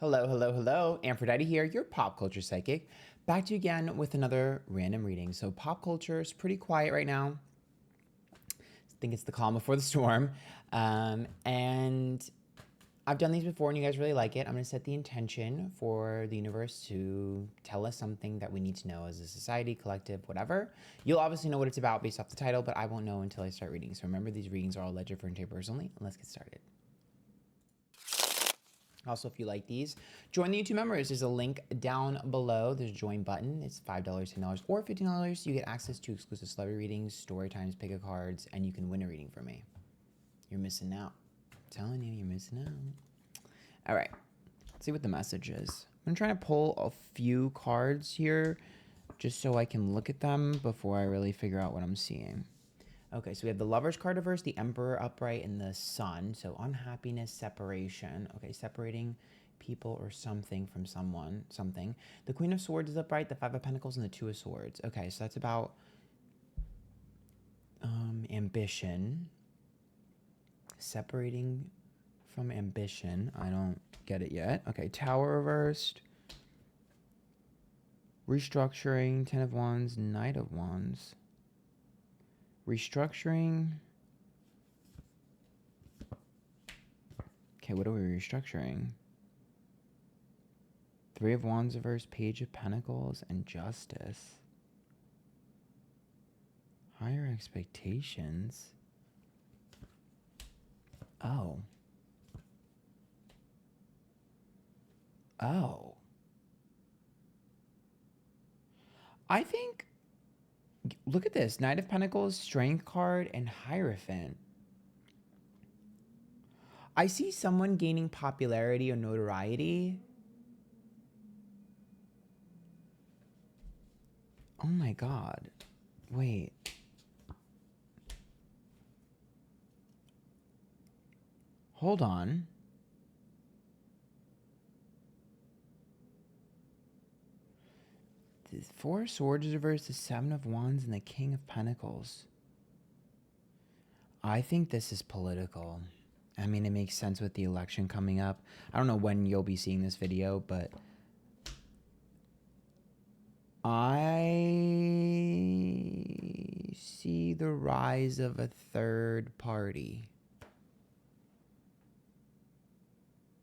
Hello, hello, hello. Antphrodite here, your pop culture psychic. Back to you again with another random reading. So pop culture is pretty quiet right now. I think it's the calm before the storm. And I've done these before and you guys really like it. I'm going to set the intention for the universe to tell us something that we need to know as a society, collective, whatever. You'll obviously know what it's about based off the title, but I won't know until I start reading. So remember, these readings are all ledger for interpreters only. And let's get started. Also, if you like these, join the YouTube members. There's a link down below. There's a join button. It's $5, $10, or $15. You get access to exclusive celebrity readings, story times, pick a cards, and you can win a reading from me. You're missing out. I'm telling you, you're missing out. All right, let's see what the message is. I'm trying to pull a few cards here just so I can look at them before I really figure out what I'm seeing. Okay, so we have the Lover's card reversed, the Emperor upright, and the Sun. So unhappiness, separation. Okay, separating people or something from someone, something. The Queen of Swords is upright, the Five of Pentacles, and the Two of Swords. Okay, so that's about ambition. Separating from ambition. I don't get it yet. Okay, Tower reversed. Restructuring, Ten of Wands, Knight of Wands. Restructuring. Okay, what are we restructuring? Three of Wands reversed, Page of Pentacles, and Justice. Higher expectations. Oh. Oh. I think, look at this. Knight of Pentacles, Strength card, and Hierophant. I see someone gaining popularity or notoriety. Oh my God. Wait. Hold on. The Four of Swords is reversed, the Seven of Wands, and the King of Pentacles. I think this is political. I mean, it makes sense with the election coming up. I don't know when you'll be seeing this video, but I see the rise of a third party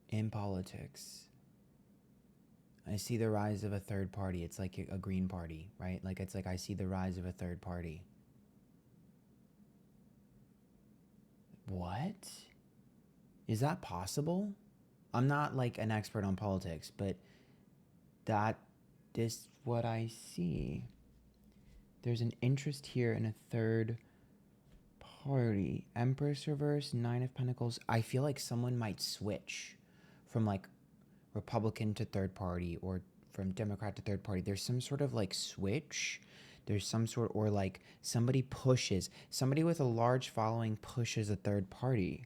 in politics. I see the rise of a third party. It's like a green party, right? Like it's like I see the rise of a third party. What? Is that possible? I'm not like an expert on politics, but that is what I see. There's an interest here in a third party. Empress reverse, Nine of Pentacles. I feel like someone might switch from like Republican to third party or from Democrat to third party. There's some sort of like switch. There's some sort, or like somebody pushes, somebody with a large following pushes a third party.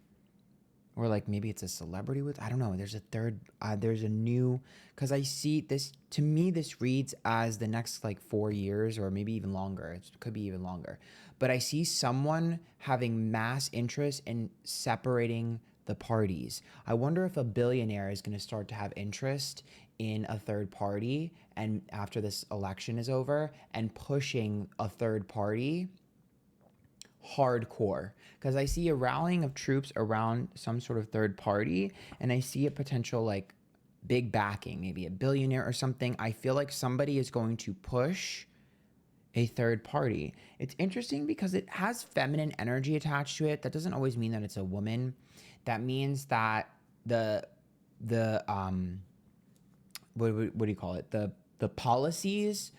Or like maybe it's a celebrity with, I don't know. There's a third, there's a new, because I see this, to me, this reads as the next like 4 years or maybe even longer. It could be even longer. But I see someone having mass interest in separating the parties. I wonder if a billionaire is going to start to have interest in a third party and after this election is over and pushing a third party hardcore, because I see a rallying of troops around some sort of third party and I see a potential like big backing, maybe a billionaire or something. I feel like somebody is going to push a third party. It's interesting because it has feminine energy attached to it. That doesn't always mean that it's a woman. That means that the what do you call it? The policies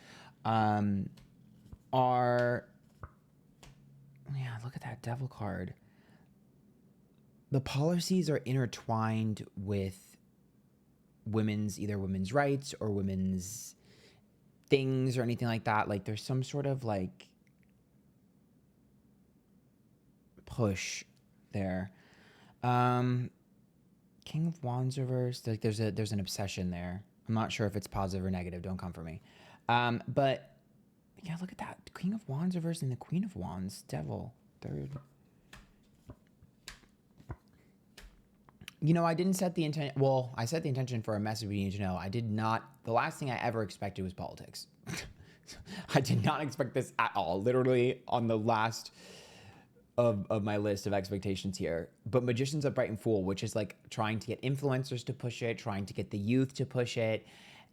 are, yeah, look at that Devil card. The policies are intertwined with either women's rights or women's things or anything like that. Like there's some sort of like push there. King of Wands reversed. Like there's an obsession there. I'm not sure if it's positive or negative. Don't come for me. But yeah, look at that. King of Wands reversed and the Queen of Wands. Devil. Third. I didn't set the intention. Well, I set the intention for a message we need to know. I did not. The last thing I ever expected was politics. I did not expect this at all. Literally on the last of my list of expectations here. But Magician's Upright and Fool, which is like trying to get influencers to push it, trying to get the youth to push it.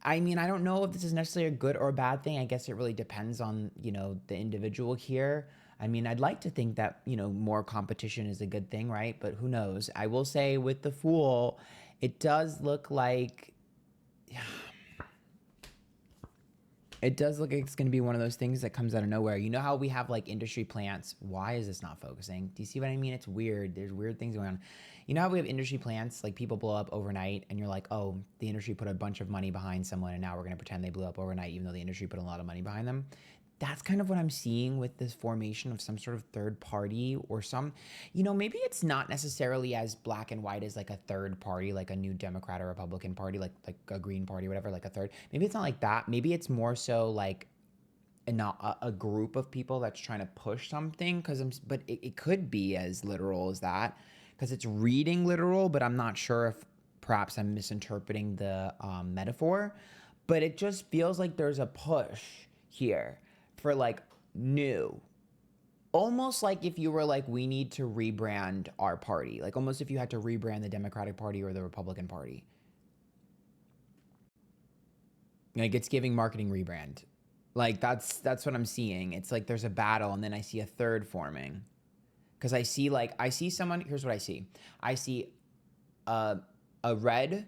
I mean, I don't know if this is necessarily a good or a bad thing. I guess it really depends on, the individual here. I mean, I'd like to think that, more competition is a good thing, right? But who knows? I will say with the Fool, it does look like it's going to be one of those things that comes out of nowhere. You know how we have like industry plants? Why is this not focusing? Do you see what I mean? It's weird. There's weird things going on. You know how we have industry plants, like people blow up overnight and you're like, oh, the industry put a bunch of money behind someone and now we're going to pretend they blew up overnight even though the industry put a lot of money behind them. That's kind of what I'm seeing with this formation of some sort of third party or maybe it's not necessarily as black and white as like a third party, like a new Democrat or Republican party, like a Green Party, whatever, like a third. Maybe it's not like that. Maybe it's more so like not a group of people that's trying to push something. But it could be as literal as that because it's reading literal, but I'm not sure if perhaps I'm misinterpreting the metaphor. But it just feels like there's a push here for like new, almost like if you were like, we need to rebrand our party, like almost if you had to rebrand the Democratic Party or the Republican Party. Like it's giving marketing rebrand. Like that's what I'm seeing. It's like there's a battle and then I see a third forming. Cause I see someone, here's what I see. I see a red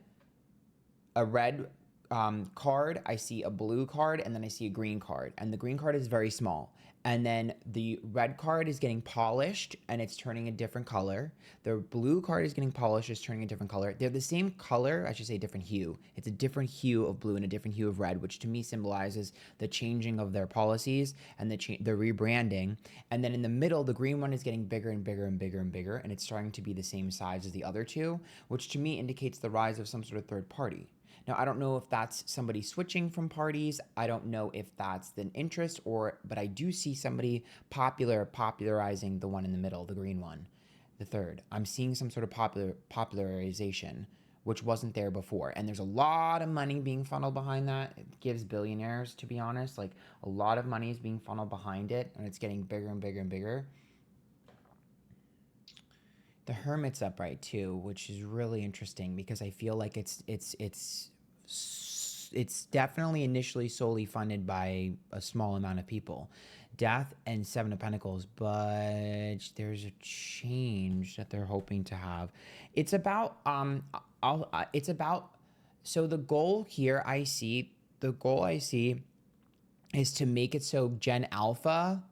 card, I see a blue card, and then I see a green card. And the green card is very small. And then the red card is getting polished and it's turning a different color. The blue card is getting polished, it's turning a different color. They're the same color, I should say different hue. It's a different hue of blue and a different hue of red, which to me symbolizes the changing of their policies and the rebranding. And then in the middle, the green one is getting bigger and bigger and bigger and bigger, and it's starting to be the same size as the other two, which to me indicates the rise of some sort of third party. Now, I don't know if that's somebody switching from parties. I don't know if that's an interest but I do see somebody popularizing the one in the middle, the green one, the third. I'm seeing some sort of popularization, which wasn't there before. And there's a lot of money being funneled behind that. It gives billionaires, to be honest, like a lot of money is being funneled behind it and it's getting bigger and bigger and bigger. The Hermit's upright too, which is really interesting because I feel like it's definitely initially solely funded by a small amount of people. Death and Seven of Pentacles, but there's a change that they're hoping to have. It's about so the goal I see is to make it so Gen Alpha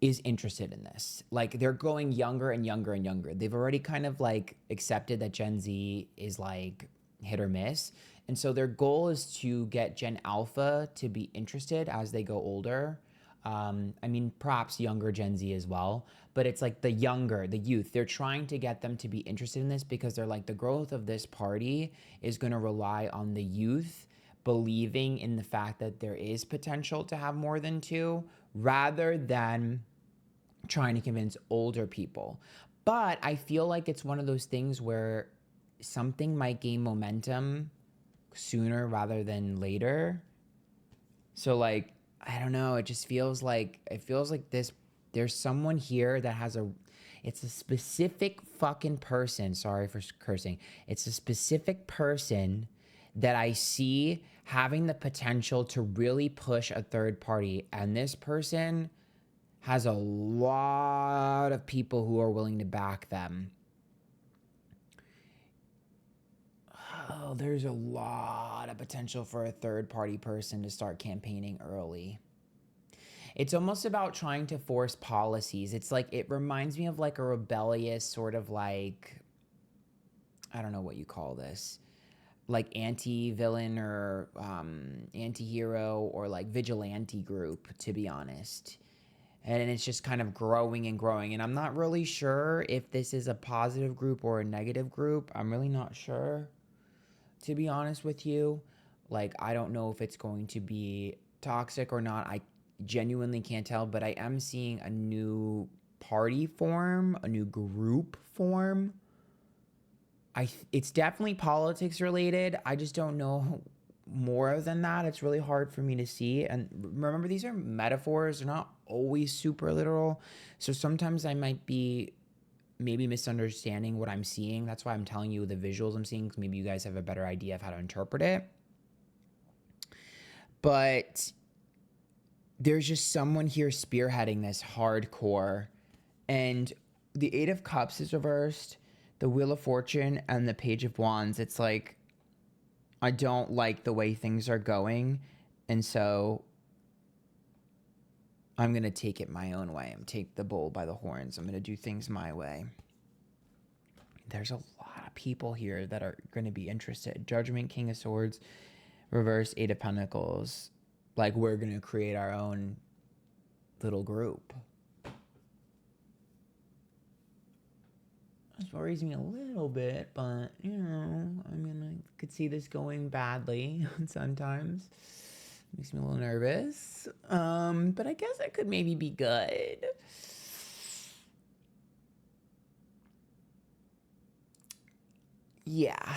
is interested in this. Like they're going younger and younger and younger. They've already kind of like accepted that Gen Z is like hit or miss. And so their goal is to get Gen Alpha to be interested as they go older. I mean, perhaps younger Gen Z as well, but it's like the youth. They're trying to get them to be interested in this because they're like, the growth of this party is going to rely on the youth believing in the fact that there is potential to have more than two rather than trying to convince older people. But I feel like it's one of those things where something might gain momentum sooner rather than later. So like, I don't know, it feels like this, there's someone here that has it's a specific fucking person, sorry for cursing. It's a specific person that I see having the potential to really push a third party. And this person has a lot of people who are willing to back them. Oh, there's a lot of potential for a third party person to start campaigning early. It's almost about trying to force policies. It's like, it reminds me of like a rebellious sort of like, I don't know what you call this, like anti-villain or anti-hero or like vigilante group, to be honest. And it's just kind of growing and growing. And I'm not really sure if this is a positive group or a negative group. I'm really not sure, to be honest with you. Like, I don't know if it's going to be toxic or not. I genuinely can't tell, but I am seeing a new party form, a new group form. It's definitely politics related. I just don't know more than that. It's really hard for me to see. And remember, these are metaphors. They're not always super literal. So sometimes I might be maybe misunderstanding what I'm seeing. That's why I'm telling you the visuals I'm seeing, because maybe you guys have a better idea of how to interpret it. But there's just someone here spearheading this hardcore. And the Eight of Cups is reversed, the Wheel of Fortune, and the Page of Wands. It's like, I don't like the way things are going. And so I'm going to take it my own way. I'm going to take the bull by the horns. I'm going to do things my way. There's a lot of people here that are going to be interested. Judgment, King of Swords, reverse, Eight of Pentacles. Like, we're going to create our own little group. This worries me a little bit, but, you know, I mean, I could see this going badly sometimes. Makes me a little nervous. But I guess it could maybe be good. Yeah,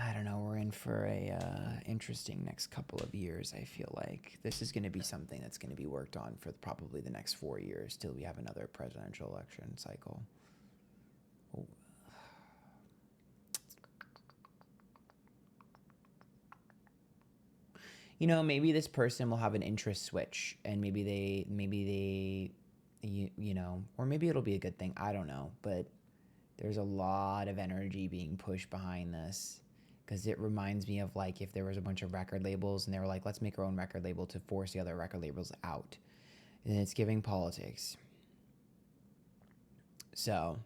I don't know. We're in for a interesting next couple of years, I feel like. This is going to be something that's going to be worked on for probably the next 4 years till we have another presidential election cycle. Oh. You know, maybe this person will have an interest switch, and maybe they, you know, or maybe it'll be a good thing. I don't know, but there's a lot of energy being pushed behind this, because it reminds me of, like, if there was a bunch of record labels and they were like, let's make our own record label to force the other record labels out. And it's giving politics. So,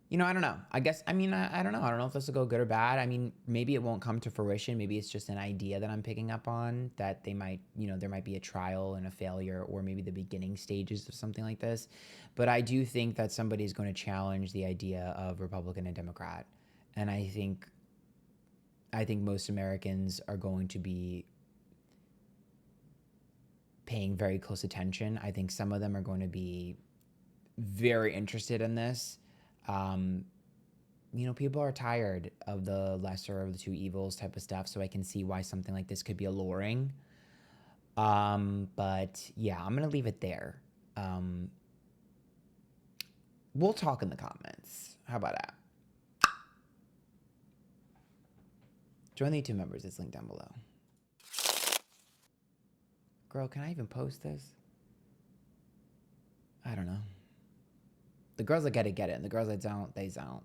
you know, I don't know. I guess, I mean, I don't know. I don't know if this will go good or bad. I mean, maybe it won't come to fruition. Maybe it's just an idea that I'm picking up on, that they might, you know, there might be a trial and a failure, or maybe the beginning stages of something like this. But I do think that somebody's going to challenge the idea of Republican and Democrat. And I think most Americans are going to be paying very close attention. I think some of them are going to be very interested in this. You know, people are tired of the lesser of the two evils type of stuff, so I can see why something like this could be alluring. But yeah, I'm going to leave it there. We'll talk in the comments. How about that? Join the YouTube members. It's linked down below. Girl, can I even post this? I don't know. The girls that get it, and the girls that don't, they don't.